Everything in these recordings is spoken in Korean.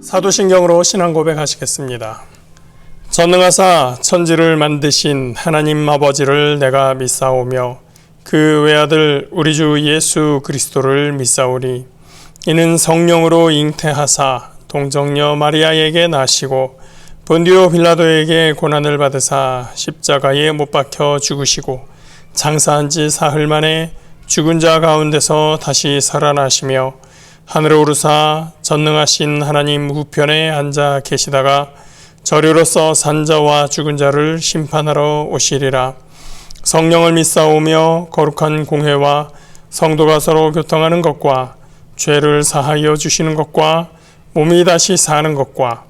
사도신경으로 신앙 고백하시겠습니다. 전능하사 천지를 만드신 하나님 아버지를 내가 믿사오며 그 외아들 우리 주 예수 그리스도를 믿사오니 이는 성령으로 잉태하사 동정녀 마리아에게 나시고 본디오 빌라도에게 고난을 받으사 십자가에 못 박혀 죽으시고 장사한 지 사흘 만에 죽은 자 가운데서 다시 살아나시며 하늘에 오르사 전능하신 하나님 우편에 앉아 계시다가 저리로서 산자와 죽은 자를 심판하러 오시리라. 성령을 믿사오며 거룩한 공회와 성도가 서로 교통하는 것과 죄를 사하여 주시는 것과 몸이 다시 사는 것과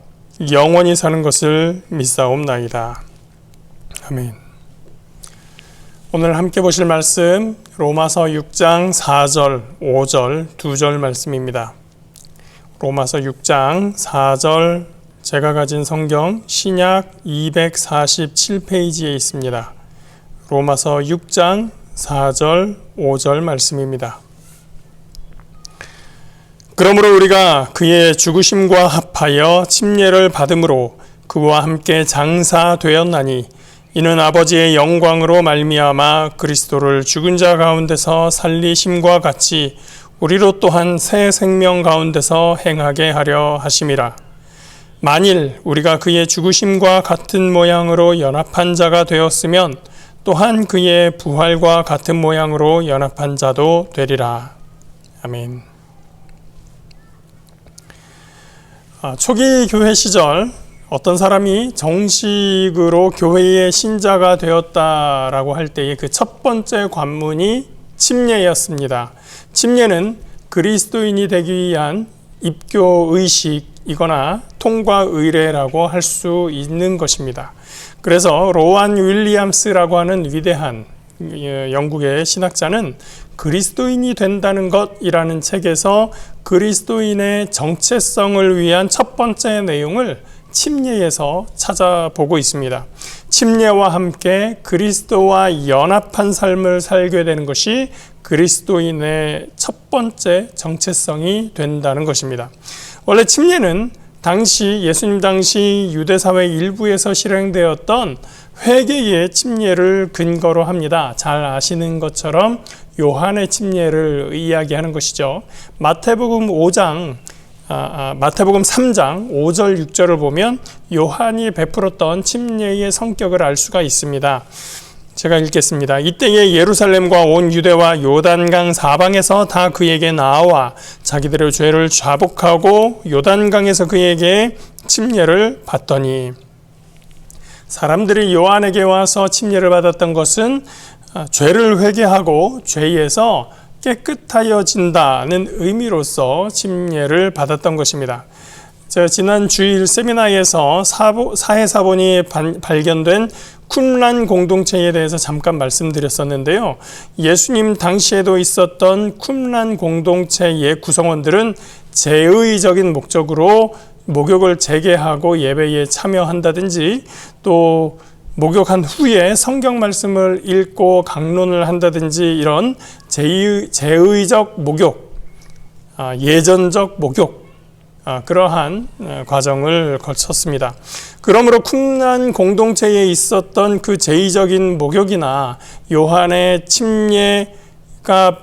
영원히 사는 것을 믿사옵나이다. 아멘. 오늘 함께 보실 말씀 로마서 6장 4절, 5절, 2절 말씀입니다. 로마서 6장 4절, 제가 가진 성경 신약 247페이지에 있습니다. 로마서 6장 4절, 5절 말씀입니다. 그러므로 우리가 그의 죽으심과 합하여 침례를 받음으로 그와 함께 장사되었나니 이는 아버지의 영광으로 말미암아 그리스도를 죽은 자 가운데서 살리심과 같이 우리로 또한 새 생명 가운데서 행하게 하려 하심이라. 만일 우리가 그의 죽으심과 같은 모양으로 연합한 자가 되었으면 또한 그의 부활과 같은 모양으로 연합한 자도 되리라. 아멘. 초기 교회 시절 어떤 사람이 정식으로 교회의 신자가 되었다라고 할 때의 그 첫 번째 관문이 침례였습니다. 침례는 그리스도인이 되기 위한 입교 의식이거나 통과 의례라고 할 수 있는 것입니다. 그래서 로안 윌리엄스라고 하는 위대한 영국의 신학자는 그리스도인이 된다는 것이라는 책에서 그리스도인의 정체성을 위한 첫 번째 내용을 침례에서 찾아보고 있습니다. 침례와 함께 그리스도와 연합한 삶을 살게 되는 것이 그리스도인의 첫 번째 정체성이 된다는 것입니다. 원래 침례는 예수님 당시 유대사회 일부에서 실행되었던 회개의 침례를 근거로 합니다. 잘 아시는 것처럼 요한의 침례를 이야기하는 것이죠. 마태복음 3장 5절 6절을 보면 요한이 베풀었던 침례의 성격을 알 수가 있습니다. 제가 읽겠습니다. 이때에 예루살렘과 온 유대와 요단강 사방에서 다 그에게 나와 자기들의 죄를 자복하고 요단강에서 그에게 침례를 받더니, 사람들이 요한에게 와서 침례를 받았던 것은 죄를 회개하고 죄에서 깨끗하여진다는 의미로서 침례를 받았던 것입니다. 제가 지난 주일 세미나에서 사해사본이 발견된 쿰란 공동체에 대해서 잠깐 말씀드렸었는데요. 예수님 당시에도 있었던 쿰란 공동체의 구성원들은 제의적인 목적으로 목욕을 재개하고 예배에 참여한다든지, 또 목욕한 후에 성경 말씀을 읽고 강론을 한다든지, 이런 제의적 목욕, 예전적 목욕, 그러한 과정을 거쳤습니다. 그러므로 쿰란 공동체에 있었던 그 제의적인 목욕이나 요한의 침례가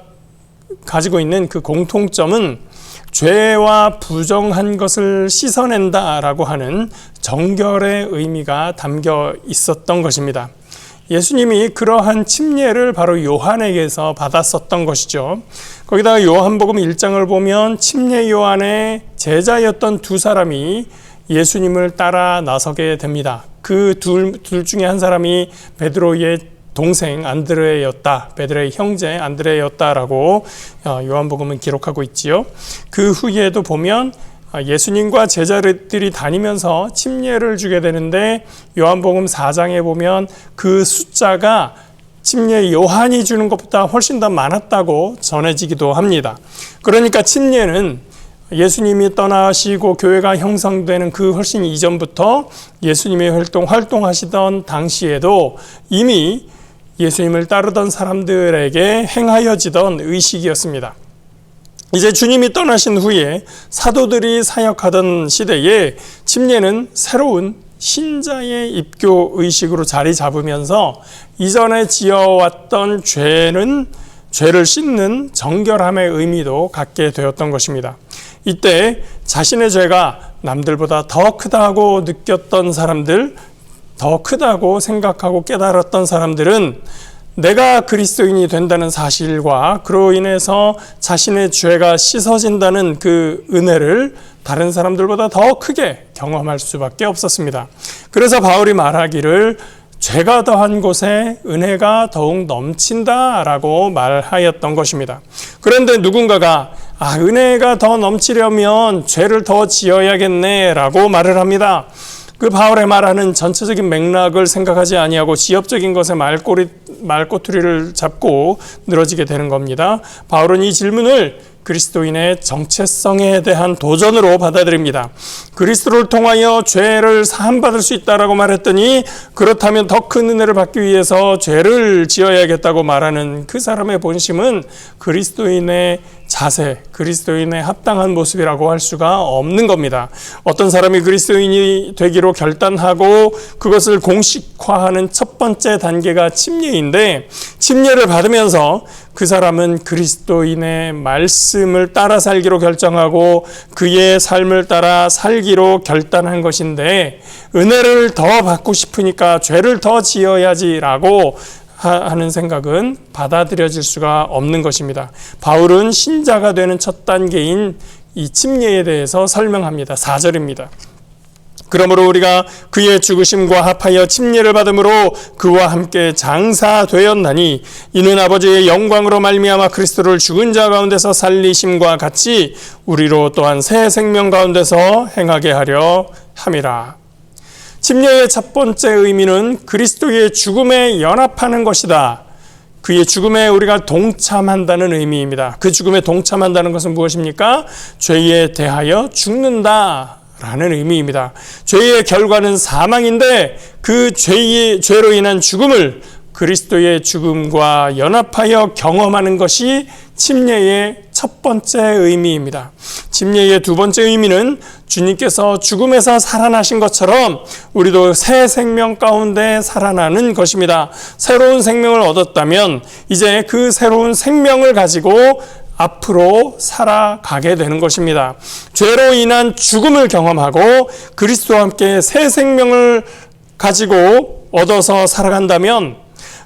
가지고 있는 그 공통점은 죄와 부정한 것을 씻어낸다라고 하는 정결의 의미가 담겨 있었던 것입니다. 예수님이 그러한 침례를 바로 요한에게서 받았었던 것이죠. 거기다가 요한복음 1장을 보면 침례 요한의 제자였던 두 사람이 예수님을 따라 나서게 됩니다. 그 둘 중에 한 사람이 베드로의 동생 안드레였다, 베드로의 형제 안드레였다라고 요한복음은 기록하고 있지요. 그 후에도 보면 예수님과 제자들이 다니면서 침례를 주게 되는데, 요한복음 4장에 보면 그 숫자가 침례 요한이 주는 것보다 훨씬 더 많았다고 전해지기도 합니다. 그러니까 침례는 예수님이 떠나시고 교회가 형성되는 그 훨씬 이전부터 예수님이 활동하시던 당시에도 이미 예수님을 따르던 사람들에게 행하여지던 의식이었습니다. 이제 주님이 떠나신 후에 사도들이 사역하던 시대에 침례는 새로운 신자의 입교 의식으로 자리 잡으면서 이전에 지어왔던 죄를 씻는 정결함의 의미도 갖게 되었던 것입니다. 이때 자신의 죄가 남들보다 더 크다고 느꼈던 사람들, 더 크다고 생각하고 깨달았던 사람들은 내가 그리스도인이 된다는 사실과 그로 인해서 자신의 죄가 씻어진다는 그 은혜를 다른 사람들보다 더 크게 경험할 수밖에 없었습니다. 그래서 바울이 말하기를 죄가 더한 곳에 은혜가 더욱 넘친다라고 말하였던 것입니다. 그런데 누군가가 은혜가 더 넘치려면 죄를 더 지어야겠네라고 말을 합니다. 그 바울의 말하는 전체적인 맥락을 생각하지 아니하고 지엽적인 것에 말꼬투리를 잡고 늘어지게 되는 겁니다. 바울은 이 질문을 그리스도인의 정체성에 대한 도전으로 받아들입니다. 그리스도를 통하여 죄를 사함받을 수 있다라고 말했더니 그렇다면 더 큰 은혜를 받기 위해서 죄를 지어야겠다고 말하는 그 사람의 본심은 그리스도인의 자세, 그리스도인의 합당한 모습이라고 할 수가 없는 겁니다. 어떤 사람이 그리스도인이 되기로 결단하고 그것을 공식화하는 첫 번째 단계가 침례인데, 침례를 받으면서 그 사람은 그리스도인의 말씀을 따라 살기로 결정하고 그의 삶을 따라 살기로 결단한 것인데, 은혜를 더 받고 싶으니까 죄를 더 지어야지라고 하는 생각은 받아들여질 수가 없는 것입니다. 바울은 신자가 되는 첫 단계인 이 침례에 대해서 설명합니다. 4절입니다. 그러므로 우리가 그의 죽으심과 합하여 침례를 받음으로 그와 함께 장사되었나니 이는 아버지의 영광으로 말미암아 그리스도를 죽은 자 가운데서 살리심과 같이 우리로 또한 새 생명 가운데서 행하게 하려 함이라. 침례의 첫 번째 의미는 그리스도의 죽음에 연합하는 것이다. 그의 죽음에 우리가 동참한다는 의미입니다. 그 죽음에 동참한다는 것은 무엇입니까? 죄에 대하여 죽는다 라는 의미입니다. 죄의 결과는 사망인데 그 죄로 인한 죽음을 그리스도의 죽음과 연합하여 경험하는 것이 침례의 첫 번째 의미입니다. 침례의 두 번째 의미는 주님께서 죽음에서 살아나신 것처럼 우리도 새 생명 가운데 살아나는 것입니다. 새로운 생명을 얻었다면 이제 그 새로운 생명을 가지고 앞으로 살아가게 되는 것입니다. 죄로 인한 죽음을 경험하고 그리스도와 함께 새 생명을 가지고 얻어서 살아간다면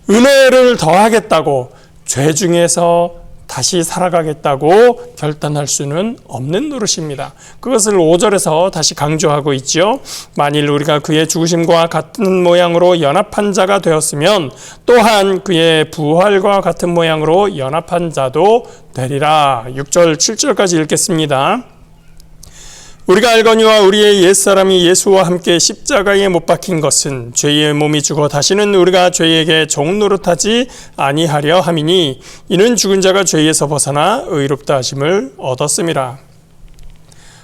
은혜를 더하겠다고 죄 중에서 다시 살아가겠다고 결단할 수는 없는 노릇입니다. 그것을 5절에서 다시 강조하고 있죠. 만일 우리가 그의 죽으심과 같은 모양으로 연합한 자가 되었으면 또한 그의 부활과 같은 모양으로 연합한 자도 되리라. 6절, 7절까지 읽겠습니다. 우리가 알거니와 우리의 옛사람이 예수와 함께 십자가에 못 박힌 것은 죄의 몸이 죽어 다시는 우리가 죄에게 종노릇하지 아니하려 함이니 이는 죽은 자가 죄에서 벗어나 의롭다 하심을 얻었음이라.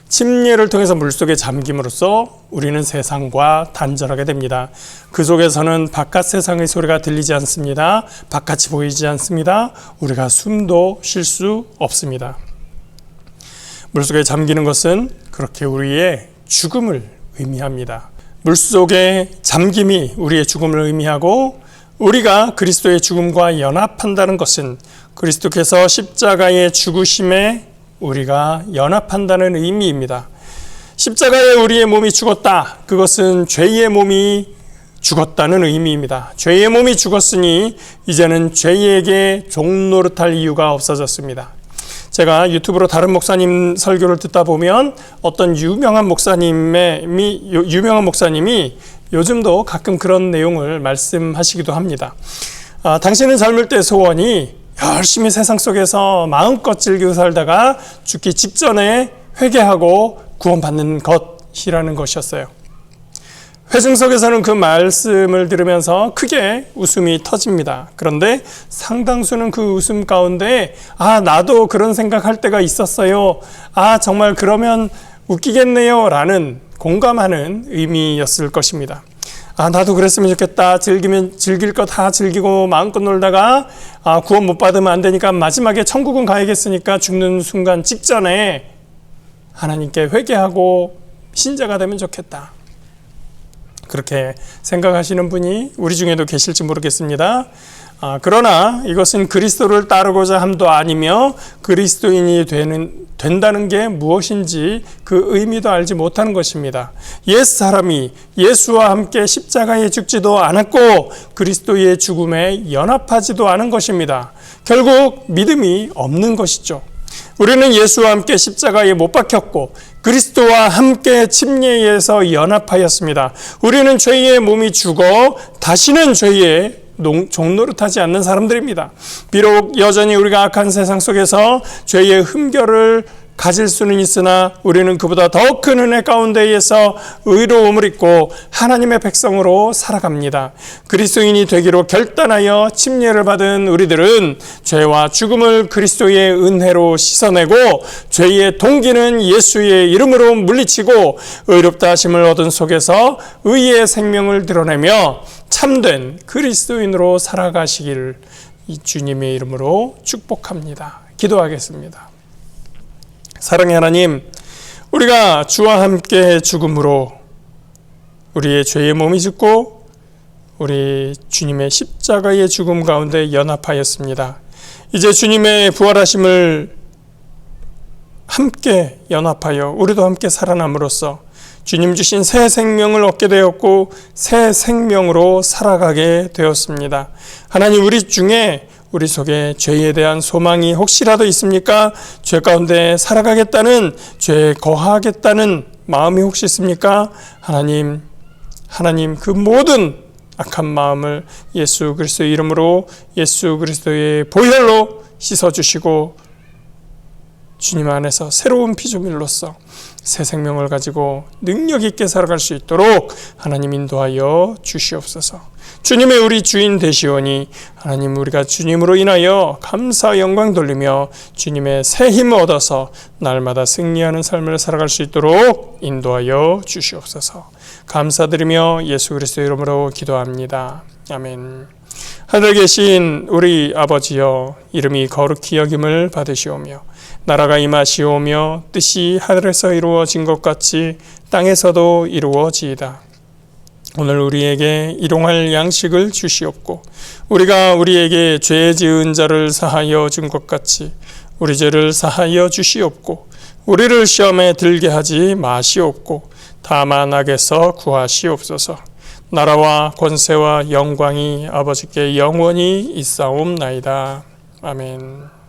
침례를 통해서 물속에 잠김으로써 우리는 세상과 단절하게 됩니다. 그 속에서는 바깥 세상의 소리가 들리지 않습니다. 바깥이 보이지 않습니다. 우리가 숨도 쉴 수 없습니다. 물속에 잠기는 것은 그렇게 우리의 죽음을 의미합니다. 물속의 잠김이 우리의 죽음을 의미하고 우리가 그리스도의 죽음과 연합한다는 것은 그리스도께서 십자가의 죽으심에 우리가 연합한다는 의미입니다. 십자가에 우리의 몸이 죽었다. 그것은 죄의 몸이 죽었다는 의미입니다. 죄의 몸이 죽었으니 이제는 죄에게 종노릇할 이유가 없어졌습니다. 제가 유튜브로 다른 목사님 설교를 듣다 보면 어떤 유명한 목사님이 요즘도 가끔 그런 내용을 말씀하시기도 합니다. 당신은 젊을 때 소원이 열심히 세상 속에서 마음껏 즐기고 살다가 죽기 직전에 회개하고 구원받는 것이라는 것이었어요. 회중석에서는 그 말씀을 들으면서 크게 웃음이 터집니다. 그런데 상당수는 그 웃음 가운데 나도 그런 생각할 때가 있었어요. 정말 그러면 웃기겠네요 라는 공감하는 의미였을 것입니다. 나도 그랬으면 좋겠다. 즐길 거 다 즐기고 마음껏 놀다가 구원 못 받으면 안 되니까 마지막에 천국은 가야겠으니까 죽는 순간 직전에 하나님께 회개하고 신자가 되면 좋겠다. 그렇게 생각하시는 분이 우리 중에도 계실지 모르겠습니다. 그러나 이것은 그리스도를 따르고자 함도 아니며 그리스도인이 된다는 게 무엇인지 그 의미도 알지 못하는 것입니다. 옛 사람이 예수와 함께 십자가에 죽지도 않았고 그리스도의 죽음에 연합하지도 않은 것입니다. 결국 믿음이 없는 것이죠. 우리는 예수와 함께 십자가에 못 박혔고 그리스도와 함께 침례에서 연합하였습니다. 우리는 죄의 몸이 죽어 다시는 죄의 종노릇하지 않는 사람들입니다. 비록 여전히 우리가 악한 세상 속에서 죄의 흠결을 가질 수는 있으나 우리는 그보다 더 큰 은혜 가운데에서 의로움을 입고 하나님의 백성으로 살아갑니다. 그리스도인이 되기로 결단하여 침례를 받은 우리들은 죄와 죽음을 그리스도의 은혜로 씻어내고 죄의 동기는 예수의 이름으로 물리치고 의롭다 하심을 얻은 속에서 의의 생명을 드러내며 참된 그리스도인으로 살아가시기를 이 주님의 이름으로 축복합니다. 기도하겠습니다. 사랑의 하나님, 우리가 주와 함께 죽음으로 우리의 죄의 몸이 죽고 우리 주님의 십자가의 죽음 가운데 연합하였습니다. 이제 주님의 부활하심을 함께 연합하여 우리도 함께 살아남으로써 주님 주신 새 생명을 얻게 되었고 새 생명으로 살아가게 되었습니다. 하나님, 우리 중에 우리 속에 죄에 대한 소망이 혹시라도 있습니까? 죄 가운데 살아가겠다는, 죄에 거하겠다는 마음이 혹시 있습니까? 하나님 그 모든 악한 마음을 예수 그리스도의 이름으로 예수 그리스도의 보혈로 씻어주시고 주님 안에서 새로운 피조물로서 새 생명을 가지고 능력 있게 살아갈 수 있도록 하나님 인도하여 주시옵소서. 주님의 우리 주인 되시오니 하나님, 우리가 주님으로 인하여 감사 영광 돌리며 주님의 새 힘을 얻어서 날마다 승리하는 삶을 살아갈 수 있도록 인도하여 주시옵소서. 감사드리며 예수 그리스도의 이름으로 기도합니다. 아멘. 하늘에 계신 우리 아버지여, 이름이 거룩히 여김을 받으시오며 나라가 임하시오며 뜻이 하늘에서 이루어진 것 같이 땅에서도 이루어지이다. 오늘 우리에게 일용할 양식을 주시옵고 우리가 우리에게 죄 지은 자를 사하여 준 것 같이 우리 죄를 사하여 주시옵고 우리를 시험에 들게 하지 마시옵고 다만 악에서 구하시옵소서. 나라와 권세와 영광이 아버지께 영원히 있사옵나이다. 아멘.